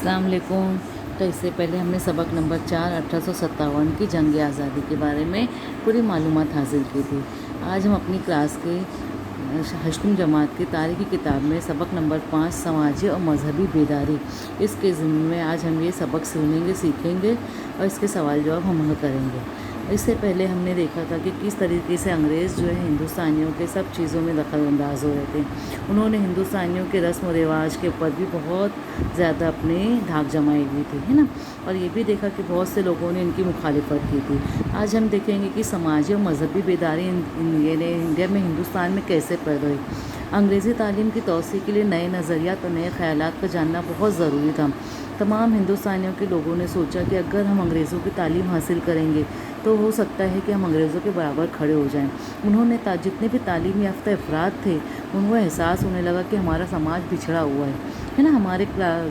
अस्सलाम वालेकुम। तो इससे पहले हमने सबक नंबर 4 1857 की जंग आज़ादी के बारे में पूरी मालूमात हासिल की थी। आज हम अपनी क्लास के अष्टम जमात की तारीख़ की किताब में सबक नंबर 5 समाजी और मजहबी बेदारी, इसके ज़िम्मे में आज हम ये सबक सुनेंगे, सीखेंगे और इसके सवाल जवाब हम हल करेंगे। इससे पहले हमने देखा था कि किस तरीके से अंग्रेज़ जो है हिंदुस्तानियों के सब चीज़ों में दखल अंदाज हो रहे थे। उन्होंने हिंदुस्तानियों के रस्म व रिवाज के ऊपर भी बहुत ज़्यादा अपने धाक जमाई हुई थी, है ना। और ये भी देखा कि बहुत से लोगों ने इनकी मुखालिफत की थी। आज हम देखेंगे कि समाजी और मजहबी बेदारी इंडिया में, हिंदुस्तान में कैसे पैदा हुई। अंग्रेज़ी तालीम की तौसीक़ के लिए नए नज़रियात और नए ख़यालात का जानना बहुत ज़रूरी था। तमाम हिंदुस्तानियों के लोगों ने सोचा कि अगर हम अंग्रेज़ों की तालीम हासिल करेंगे तो हो सकता है कि हम अंग्रेज़ों के बराबर खड़े हो जाएं। उन्होंने जितने भी तालीम याफ्ता अफराद थे, उनको एहसास होने लगा कि हमारा समाज पिछड़ा हुआ है ना। हमारे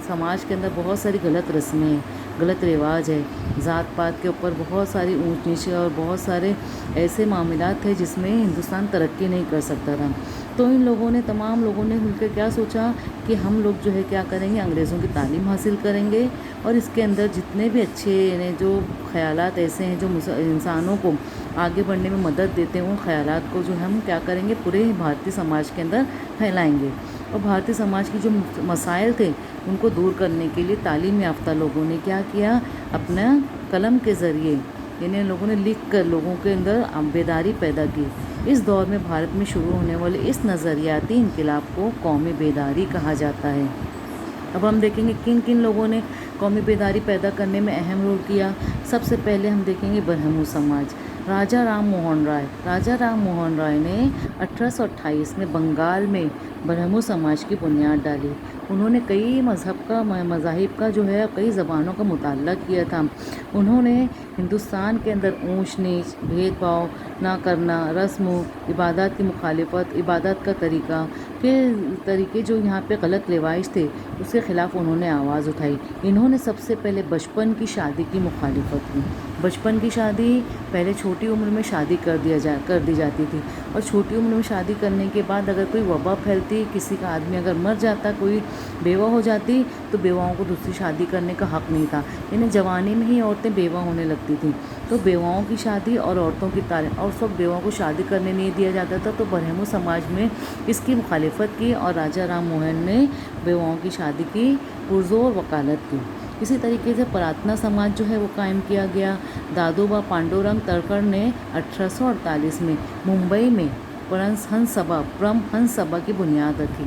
समाज के अंदर बहुत सारी गलत रस्में हैं, गलत रिवाज है, ज़ात पात के ऊपर बहुत सारी ऊंच नीचे और बहुत सारे ऐसे मामलात थे जिसमें हिंदुस्तान तरक्की नहीं कर सकता था। तो इन लोगों ने, तमाम लोगों ने मिलकर क्या सोचा कि हम लोग जो है क्या करेंगे, अंग्रेज़ों की तालीम हासिल करेंगे और इसके अंदर जितने भी अच्छे जो ख़यालात ऐसे हैं जो इंसानों को आगे बढ़ने में मदद देते हैं, उन ख़यालात को जो हम क्या करेंगे, पूरे भारतीय समाज के अंदर फैलाएंगे। और भारतीय समाज की जो मसाइल थे उनको दूर करने के लिए तालीम याफ्ता लोगों ने क्या किया, अपना कलम के ज़रिए, यानी लोगों ने लिख कर लोगों के अंदर बेदारी पैदा की। इस दौर में भारत में शुरू होने वाले इस नज़रियाती इनकलाब को कौमी बेदारी कहा जाता है। अब हम देखेंगे किन किन लोगों ने कौमी बेदारी पैदा करने में अहम रोल किया। सबसे पहले हम देखेंगे ब्रह्मो समाज। राजा राम मोहन राय ने 1828 में बंगाल में ब्रह्मो समाज की बुनियाद डाली। उन्होंने कई मज़ाहिब का जो है, कई ज़बानों का मुताला किया था। उन्होंने हिंदुस्तान के अंदर ऊंच नीच, भेदभाव ना करना, रस्म इबादत की मुखालिफत, इबादत का तरीके जो यहाँ पे गलत रिवाज थे उसके ख़िलाफ़ उन्होंने आवाज़ उठाई। इन्होंने सबसे पहले बचपन की शादी की मुखालिफत की। बचपन की शादी, पहले छोटी उम्र में शादी कर दी जाती थी और छोटी उम्र में शादी करने के बाद अगर कोई वबा फैलती, किसी का आदमी अगर मर जाता, कोई बेवा हो जाती, तो बेवाओं को दूसरी शादी करने का हक़ नहीं था। यानी जवानी में ही औरतें बेवा होने लगती थीं। तो बेवाओं की शादी और औरतों की तालीम, और सब बेवाओं को शादी करने नहीं दिया जाता था। तो ब्रह्मो समाज में इसकी मुखालिफत की और राजा राम मोहन ने बेवाओं की शादी की पुरज़ोर वकालत की। इसी तरीके से प्रार्थना समाज जो है वो कायम किया गया। दादोबा पांडुरंग तरखड़ ने 1848 में मुंबई में परमहंस सभा की बुनियाद रखी।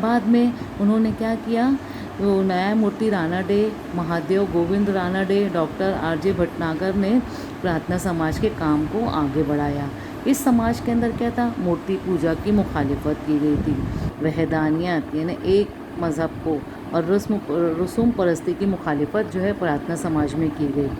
बाद में उन्होंने क्या किया, वो न्यायमूर्ति रानाडे, महादेव गोविंद रानाडे, डॉक्टर आर.जे. भटनागर ने प्रार्थना समाज के काम को आगे बढ़ाया। इस समाज के अंदर क्या था, मूर्ति पूजा की मुखालिफत की गई थी। वहदानियत यानी एक मज़हब को और रसूम परस्ती की मुखालिफत जो है प्रार्थना समाज में की गई।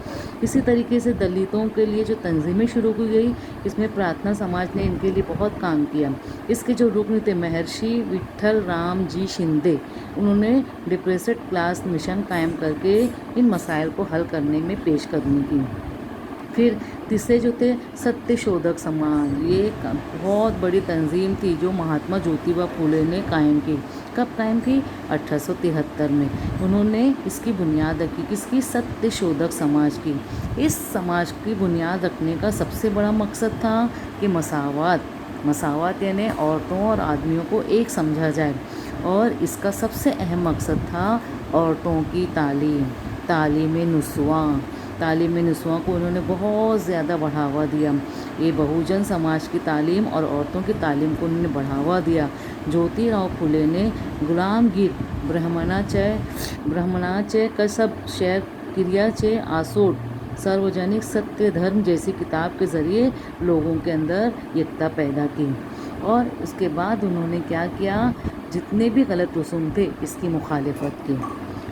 इसी तरीके से दलितों के लिए जो तंजीमें शुरू की गई, इसमें प्रार्थना समाज ने इनके लिए बहुत काम किया। इसके जो रुकन थे महर्षि विट्ठल राम जी शिंदे, उन्होंने डिप्रेस्ड क्लास मिशन कायम करके इन मसाइल को हल करने में पेशकदमी की। फिर तीसरे जो थे सत्यशोधक समाज, ये एक बहुत बड़ी तंजीम थी जो महात्मा ज्योतिबा फूले ने कायम की। कब कायम की? 1873 में। उन्होंने इसकी बुनियाद रखी, किसकी? सत्यशोधक समाज की। इस समाज की बुनियाद रखने का सबसे बड़ा मकसद था कि मसावत यानी औरतों और आदमियों को एक समझा जाए। और इसका सबसे अहम मकसद था औरतों की तालीम नुस्वा को उन्होंने बहुत ज़्यादा बढ़ावा दिया। ये बहुजन समाज की तालीम और औरतों की तालीम को उन्होंने बढ़ावा दिया। ज्योतिराव फुले ने गुलामगिर ब्रह्मणाचय कसब शय क्रियाचय आसोट सार्वजनिक सत्य धर्म जैसी किताब के ज़रिए लोगों के अंदर एकता पैदा की। और उसके बाद उन्होंने क्या किया, जितने भी गलत रसूम थे इसकी मुखालिफत की।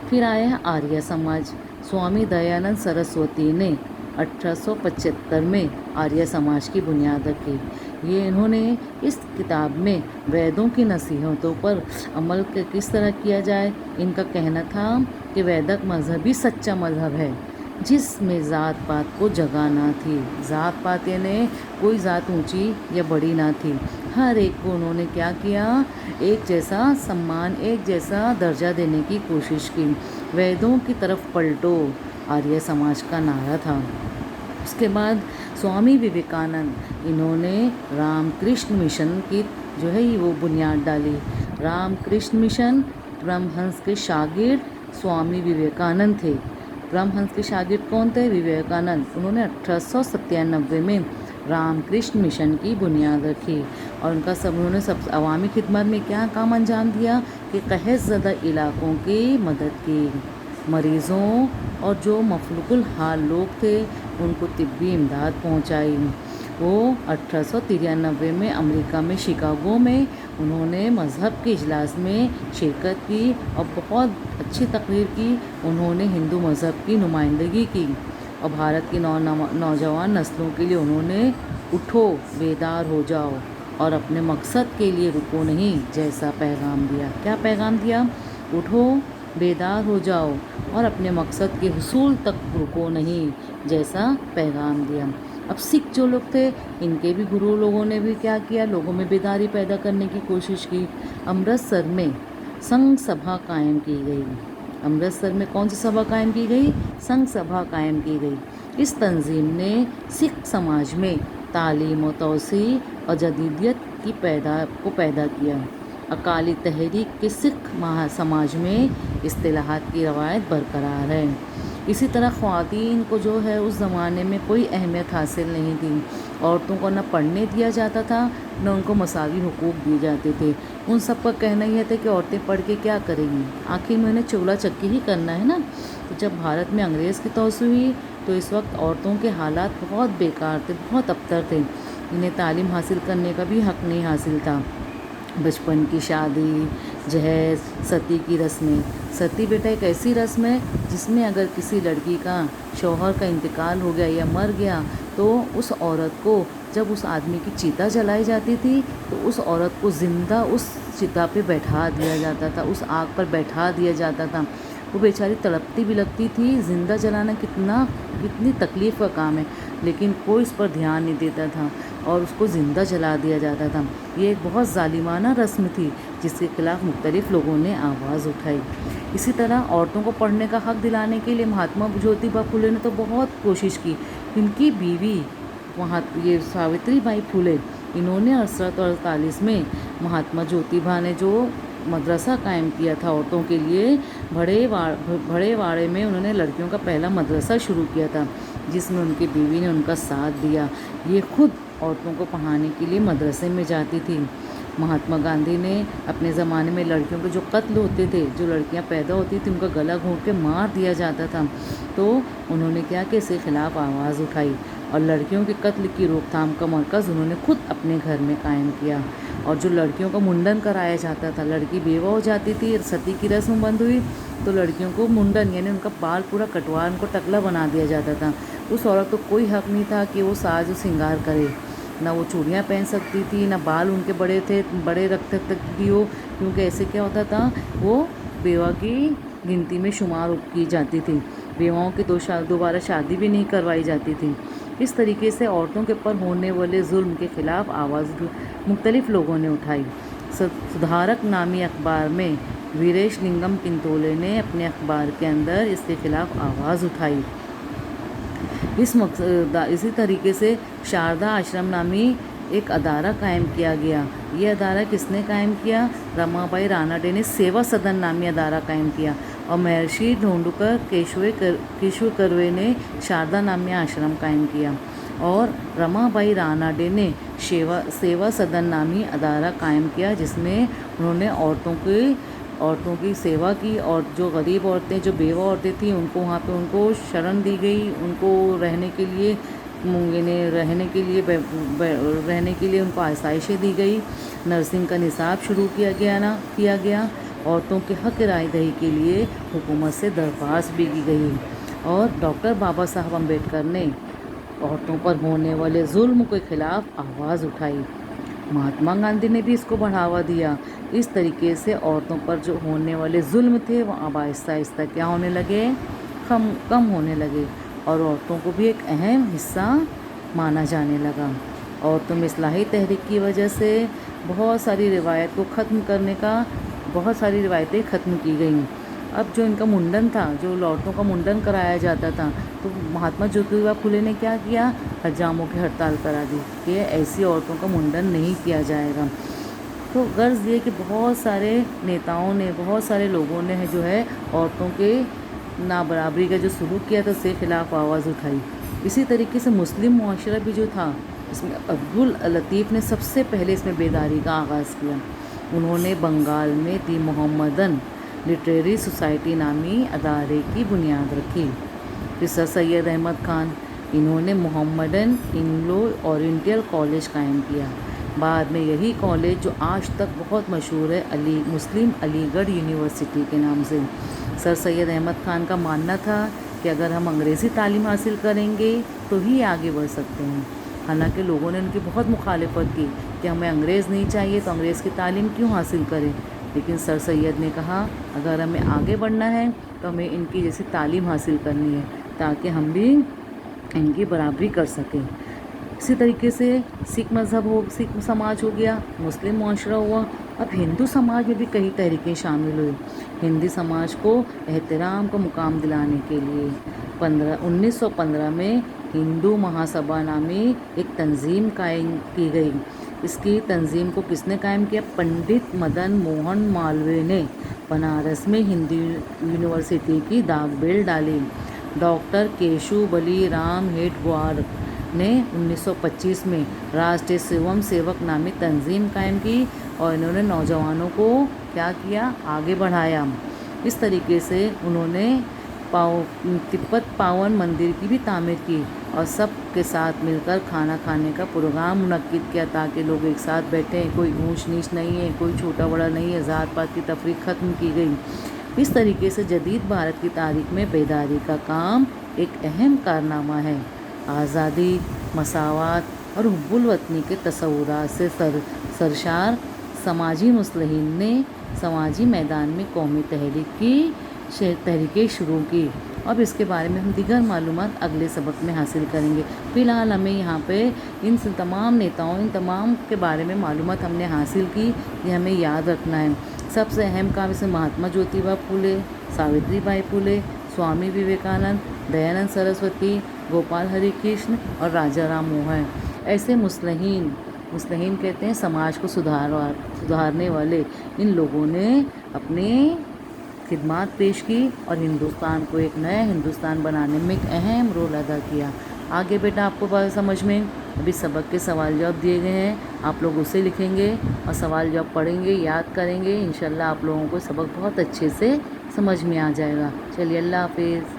फिर आया आर्य समाज। स्वामी दयानंद सरस्वती ने 1875 में आर्य समाज की बुनियाद रखी। ये इन्होंने इस किताब में वेदों की नसीहतों पर अमल किस तरह किया जाए, इनका कहना था कि वैदिक मज़हब ही सच्चा मज़हब है जिसमें ज़ात पात को जगह ना थी। ज़ात पात यानी कोई ज़ात ऊंची या बड़ी ना थी, हर एक को उन्होंने क्या किया, एक जैसा सम्मान, एक जैसा दर्जा देने की कोशिश की। वैदों की तरफ पलटो आर्य समाज का नारा था। उसके बाद स्वामी विवेकानंद, इन्होंने रामकृष्ण मिशन की जो है वो बुनियाद डाली। रामकृष्ण मिशन, परमहंस के शागिर्द स्वामी विवेकानंद थे। परमहंस के शागिर्द कौन थे? विवेकानंद। उन्होंने 1897 में रामकृष्ण मिशन की बुनियाद रखी और उन्होंने सब अवामी खिदमत में क्या काम अंजाम दिया कि कहत ज़दा इलाकों की मदद की। मरीज़ों और जो मफलूकुल हाल लोग थे उनको तिब्बी इमदाद पहुंचाई। वो 1893 में अमेरिका में शिकागो में उन्होंने मज़हब के इजलास में शिरकत की और बहुत अच्छी तकरीर की। उन्होंने हिंदू मज़हब की नुमाइंदगी की और भारत की नौजवान नस्लों के लिए उन्होंने उठो बेदार हो जाओ और अपने मकसद के लिए रुको नहीं जैसा पैगाम दिया। क्या पैगाम दिया? उठो बेदार हो जाओ और अपने मकसद के हुसूल तक रुको नहीं जैसा पैगाम दिया। अब सिख जो लोग थे इनके भी गुरु लोगों ने भी क्या किया? लोगों में बेदारी पैदा करने की कोशिश की। अमृतसर में संघ सभा कायम की गई। अमृतसर में कौन सी सभा कायम की गई? संघ सभा कायम की गई। इस तंजीम ने सिख समाज में तालीम व तौसी और जदीदियत की पैदा किया। अकाली तहरीक के सिख समाज में इस्तिलाहात की रवायत बरकरार है। इसी तरह ख़वातीन को जो है उस ज़माने में कोई अहमियत हासिल नहीं थी। औरतों को न पढ़ने दिया जाता था न उनको मसावी हुकूक दिए जाते थे। उन सब का कहना यह था कि औरतें पढ़ के क्या करेंगी, आखिर में उन्हें चूल्हा चक्की ही करना है ना। तो जब भारत में अंग्रेज़ की तोसी हुई तो इस वक्त औरतों के हालात बहुत बेकार थे, बहुत अबतर थे। इन्हें तालीम हासिल करने का भी हक़ नहीं हासिल था। बचपन की शादी, जहेज़, सती की रस्में। सती बेटा एक ऐसी रस्म है जिसमें अगर किसी लड़की का शौहर का इंतकाल हो गया या मर गया तो उस औरत को जब उस आदमी की चिता जलाई जाती थी तो उस औरत को ज़िंदा उस चिता पे बैठा दिया जाता था, उस आग पर बैठा दिया जाता था। वो बेचारी तड़पती भी लगती थी। ज़िंदा जलाना कितनी तकलीफ़ का काम है, लेकिन कोई इस पर ध्यान नहीं देता था और उसको ज़िंदा जला दिया जाता था। ये एक बहुत ज़ालिमाना रस्म थी जिसके खिलाफ़ मुख्तलिफ़ लोगों ने आवाज़ उठाई। इसी तरह औरतों को पढ़ने का हक़ दिलाने के लिए महात्मा ज्योतिबा फुले ने तो बहुत कोशिश की। इनकी बीवी ये सावित्री बाई फुले, इन्होंने 1848 में महात्मा ज्योतिबा ने जो मदरसा कायम किया था औरतों के लिए, भड़ेवाड़े में उन्होंने लड़कियों का पहला मदरसा शुरू किया था जिसमें उनकी बीवी ने उनका साथ दिया। ये खुद औरतों को पढ़ाने के लिए मदरसे में जाती थी। महात्मा गांधी ने अपने ज़माने में लड़कियों के जो कत्ल होते थे, जो लड़कियां पैदा होती थी उनका गला घोंट के मार दिया जाता था, तो उन्होंने क्या कि इसके खिलाफ़ आवाज़ उठाई और लड़कियों के कत्ल की रोकथाम का मरकज़ उन्होंने खुद अपने घर में कायम किया। और जो लड़कियों का मुंडन कराया जाता था, लड़की बेवा हो जाती थी, सती की रस्म बंद हुई तो लड़कियों को मुंडन यानी उनका बाल पूरा कटवा उनको टकला बना दिया जाता था। उस औरत को कोई हक़ नहीं था कि वो साज श्रृंगार करे, ना वो चूड़ियाँ पहन सकती थी, ना बाल उनके बड़े रखते तक भी हो, क्योंकि ऐसे क्या होता था वो बेवा की गिनती में शुमार की जाती थी। बेवाओं की दोबारा शादी भी नहीं करवाई जाती थी। इस तरीके से औरतों के ऊपर होने वाले जुल्म के ख़िलाफ़ आवाज़ मुख्तलिफ़ लोगों ने उठाई। सुधारक नामी अखबार में वीरेश लिंगम किंतोले ने अपने अखबार के अंदर इसके ख़िलाफ़ आवाज़ उठाई। इसी तरीके से शारदा आश्रम नामी एक अदारा कायम किया गया। ये अदारा किसने कायम किया? रमाबाई रानाडे ने सेवा सदन नामी अदारा कायम किया और महर्षि ढोंडुकर केशव कर्वे ने शारदा नामी आश्रम कायम किया और रमाबाई रानाडे ने सेवा सदन नामी अदारा कायम किया, जिसमें उन्होंने औरतों की सेवा की और जो गरीब औरतें, जो बेवा औरतें थीं, उनको वहाँ पे उनको शरण दी गई, उनको रहने के लिए उनको आसाइशें दी गई। नर्सिंग का निसाब शुरू किया गया। औरतों के हक़ राय दही के लिए हुकूमत से दरख्वास्त भी की गई और डॉक्टर बाबा साहब अम्बेडकर ने औरतों पर होने वाले जुल्म के ख़िलाफ़ आवाज़ उठाई। महात्मा गांधी ने भी इसको बढ़ावा दिया। इस तरीके से औरतों पर जो होने वाले जुल्म थे वो अब आहिस्ता आहिस्ता क्या होने लगे? कम होने लगे और औरतों को भी एक अहम हिस्सा माना जाने लगा। औरतों में इस्लाही तहरीक की वजह से बहुत सारी रिवायतें ख़त्म की गईं। اب جو ان کا منڈن تھا، جو عورتوں کا منڈن کرایا جاتا تھا، تو مہاتما جیوتیبا پھولے نے کیا کیا، حجاموں کی ہڑتال کرا دی کہ ایسی عورتوں کا منڈن نہیں کیا جائے گا۔ تو غرض یہ کہ بہت سارے نیتاؤں نے، بہت سارے لوگوں نے جو ہے عورتوں کے نابرابری کا جو سلوک کیا تھا، اس کے خلاف آواز اٹھائی۔ اسی طریقے سے مسلم معاشرہ بھی جو تھا، اس میں عبداللطیف نے سب سے پہلے اس میں بیداری کا آغاز کیا۔ انہوں نے بنگال میں دی محمدن لٹریری سوسائٹی نامی ادارے کی بنیاد رکھی۔ پھر سر سید احمد خان، انہوں نے محمدن انگلو اورینٹل کالج قائم کیا۔ بعد میں یہی کالج جو آج تک بہت مشہور ہے، مسلم علی گڑھ یونیورسٹی کے نام سے۔ سر سید احمد خان کا ماننا تھا کہ اگر ہم انگریزی تعلیم حاصل کریں گے تو ہی آگے بڑھ سکتے ہیں۔ حالانکہ لوگوں نے ان کی بہت مخالفت کی کہ ہمیں انگریز نہیں چاہیے تو انگریز کی تعلیم کیوں حاصل کریں، لیکن سر سید نے کہا اگر ہمیں آگے بڑھنا ہے تو ہمیں ان کی جیسی تعلیم حاصل کرنی ہے تاکہ ہم بھی ان کی برابری کر سکیں۔ اسی طریقے سے سکھ سکھ سماج ہو گیا، مسلم معاشرہ ہوا۔ اب ہندو سماج میں بھی کئی تحریکیں شامل ہوئی۔ ہندی سماج کو احترام کا مقام دلانے کے لیے 1915 میں ہندو مہاسبھا نامی ایک تنظیم قائم کی گئی۔ اس کی تنظیم کو کس نے قائم کیا؟ پنڈت مدن موہن مالویہ نے بنارس میں ہندو یونیورسٹی کی داغ بیل ڈالی۔ ڈاکٹر کیشو بلی رام ہیڈگوار نے 1925 میں راشٹریہ سیوم سیوک نامی تنظیم قائم کی اور انہوں نے نوجوانوں کو کیا کیا؟ آگے بڑھایا۔ اس طریقے سے انہوں نے تبت پاون مندر کی بھی تعمیر کی اور سب کے ساتھ مل کر کھانا کھانے کا پروگرام منعقد کیا تاکہ لوگ ایک ساتھ بیٹھیں، کوئی اونچ نیچ نہیں ہے، کوئی چھوٹا بڑا نہیں ہے، ذات پات کی تفریق ختم کی گئی۔ اس طریقے سے جدید بھارت کی تاریخ میں بیداری کا کام ایک اہم کارنامہ ہے۔ آزادی، مساوات اور حب الوطنی کے تصورات سے سرشار سماجی مصلحین نے سماجی میدان میں قومی تحریکیں شروع کی۔ اب اس کے بارے میں ہم دیگر معلومات اگلے سبق میں حاصل کریں گے۔ فی الحال ہمیں یہاں پہ ان تمام نیتاؤں، ان تمام کے بارے میں معلومات ہم نے حاصل کی، یہ ہمیں یاد رکھنا ہے۔ سب سے اہم کام اس میں مہاتما جیوتیبا پھولے، ساوتری بائی پھولے، سوامی وویکانند، دیانند سرسوتی، گوپال ہری کرشن اور راجا رام موہن، ایسے مسلحین کہتے ہیں سماج کو سدھارنے والے، ان لوگوں نے اپنی خدمات پیش کی اور ہندوستان کو ایک نیا ہندوستان بنانے میں ایک اہم رول ادا کیا۔ آگے بیٹا آپ کو بات سمجھ میں ابھی سبق کے سوال جواب دیے گئے ہیں، آپ لوگ اسے لکھیں گے اور سوال جواب پڑھیں گے، یاد کریں گے، انشاءاللہ آپ لوگوں کو سبق بہت اچھے سے سمجھ میں آ جائے گا۔ چلیے اللہ حافظ۔